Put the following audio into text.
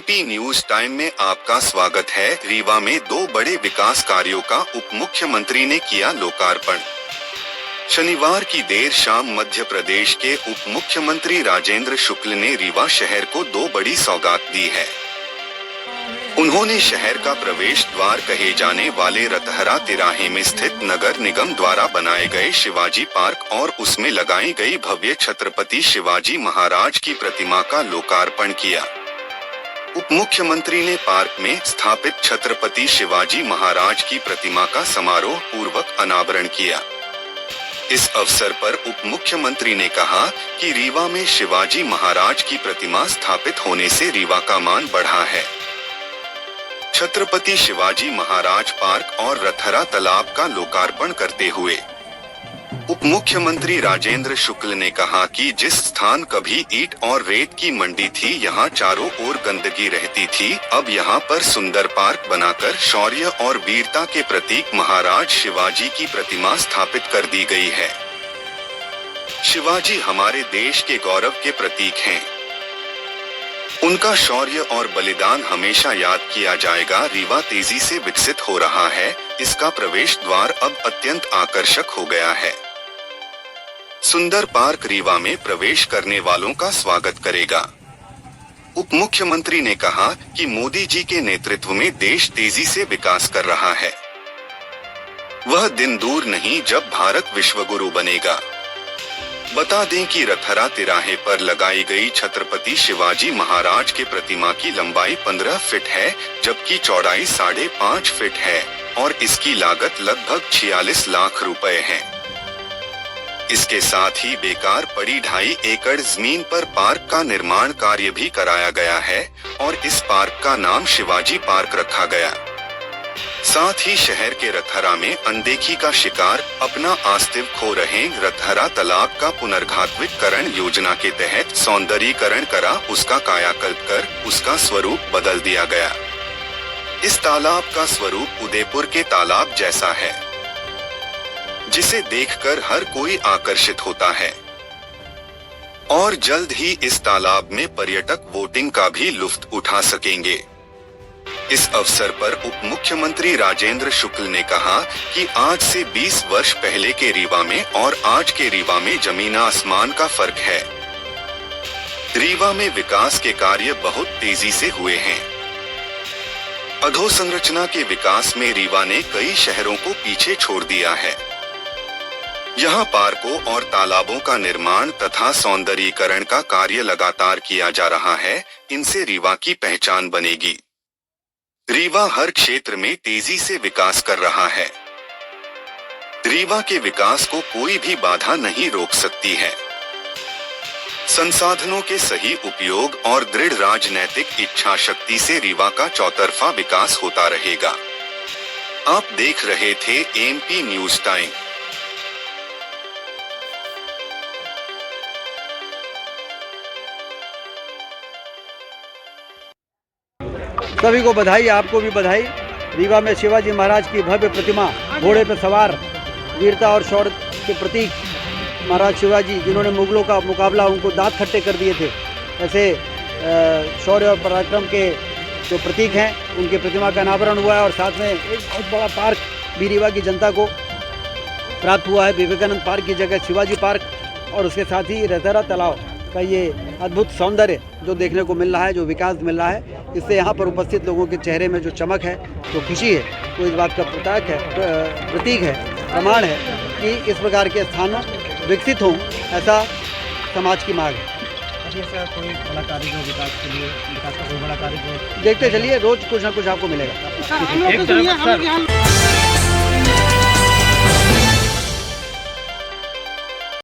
MP news time में आपका स्वागत है। रीवा में 2 बड़े विकास कार्यों का उप मुख्यमंत्री ने किया लोकार्पण। शनिवार की देर शाम मध्य प्रदेश के उप मुख्यमंत्री राजेंद्र शुक्ल ने रीवा शहर को 2 बड़ी सौगात दी है। उन्होंने शहर का प्रवेश द्वार कहे जाने वाले रतहरा तिराहे में स्थित नगर निगम द्वारा बनाए गए शिवाजी पार्क और उसमें लगाई गई भव्य छत्रपति शिवाजी महाराज की प्रतिमा का लोकार्पण किया। उप मुख्यमंत्री ने पार्क में स्थापित छत्रपति शिवाजी महाराज की प्रतिमा का समारोह पूर्वक अनावरण किया। इस अवसर पर उप मुख्यमंत्री ने कहा कि रीवा में शिवाजी महाराज की प्रतिमा स्थापित होने से रीवा का मान बढ़ा है। छत्रपति शिवाजी महाराज पार्क और रतहरा तालाब का लोकार्पण करते हुए उप मुख्यमंत्री राजेंद्र शुक्ल ने कहा कि जिस स्थान कभी ईंट और रेत की मंडी थी, यहाँ चारों ओर गंदगी रहती थी, अब यहाँ पर सुंदर पार्क बनाकर शौर्य और वीरता के प्रतीक महाराज शिवाजी की प्रतिमा स्थापित कर दी गई है। शिवाजी हमारे देश के गौरव के प्रतीक हैं। उनका शौर्य और बलिदान हमेशा याद किया जाएगा। रीवा तेजी से विकसित हो रहा है, इसका प्रवेश द्वार अब अत्यंत आकर्षक हो गया है। सुंदर पार्क रीवा में प्रवेश करने वालों का स्वागत करेगा। उप मुख्यमंत्री ने कहा कि मोदी जी के नेतृत्व में देश तेजी से विकास कर रहा है। वह दिन दूर नहीं जब भारत विश्वगुरु बनेगा। बता दें कि रतहरा तिराहे पर लगाई गई छत्रपति शिवाजी महाराज के प्रतिमा की लंबाई 15 फीट है, जबकि चौड़ाई 5.5 फीट है और इसकी लागत लगभग 46 लाख रुपए है। इसके साथ ही बेकार पड़ी 2.5 एकड़ जमीन पर पार्क का निर्माण कार्य भी कराया गया है और इस पार्क का नाम शिवाजी पार्क रखा गया। साथ ही शहर के रतहरा में अनदेखी का शिकार अपना अस्तित्व खो रहे रतहरा तालाब का पुनर्घातविकरण योजना के तहत सौंदर्यीकरण करा, उसका कायाकल्प कर उसका स्वरूप बदल दिया गया। इस तालाब का स्वरूप उदयपुर के तालाब जैसा है, जिसे देखकर हर कोई आकर्षित होता है और जल्द ही इस तालाब में पर्यटक बोटिंग का भी लुत्फ उठा सकेंगे। इस अवसर पर उप मुख्यमंत्री राजेंद्र शुक्ल ने कहा कि आज से 20 वर्ष पहले के रीवा में और आज के रीवा में जमीन आसमान का फर्क है। रीवा में विकास के कार्य बहुत तेजी से हुए हैं। अधोसंरचना के विकास में रीवा ने कई शहरों को पीछे छोड़ दिया है। यहाँ पार्कों और तालाबों का निर्माण तथा सौंदर्यीकरण का कार्य लगातार किया जा रहा है। इनसे रीवा की पहचान बनेगी। रीवा हर क्षेत्र में तेजी से विकास कर रहा है। रीवा के विकास को कोई भी बाधा नहीं रोक सकती है। संसाधनों के सही उपयोग और दृढ़ राजनैतिक इच्छा शक्ति से रीवा का चौतरफा विकास होता रहेगा। आप देख रहे थे एमपी न्यूज टाइम। सभी को बधाई, आपको भी बधाई। रीवा में शिवाजी महाराज की भव्य प्रतिमा, घोड़े पर सवार वीरता और शौर्य के प्रतीक महाराज शिवाजी, जिन्होंने मुगलों का मुकाबला उनको दांत खट्टे कर दिए थे, ऐसे शौर्य और पराक्रम के जो प्रतीक हैं, उनके प्रतिमा का अनावरण हुआ है। और साथ में एक बहुत बड़ा पार्क भी रीवा की जनता को प्राप्त हुआ है। विवेकानंद पार्क की जगह शिवाजी पार्क और उसके साथ ही रतहरा तालाब का ये अद्भुत सौंदर्य जो देखने को मिल रहा है, जो विकास मिल रहा है, इससे यहाँ पर उपस्थित लोगों के चेहरे में जो चमक है, जो खुशी है, वो इस बात का प्रतीक है, प्रमाण है कि इस प्रकार के स्थान विकसित हों, ऐसा समाज की मांग है। ऐसा कोई बड़ा कार्य जो विकास के लिए, विकास का कोई बड़ा कार्य जो देखते चलिए, रोज कुछ ना कुछ आपको मिलेगा। एक तरफ सर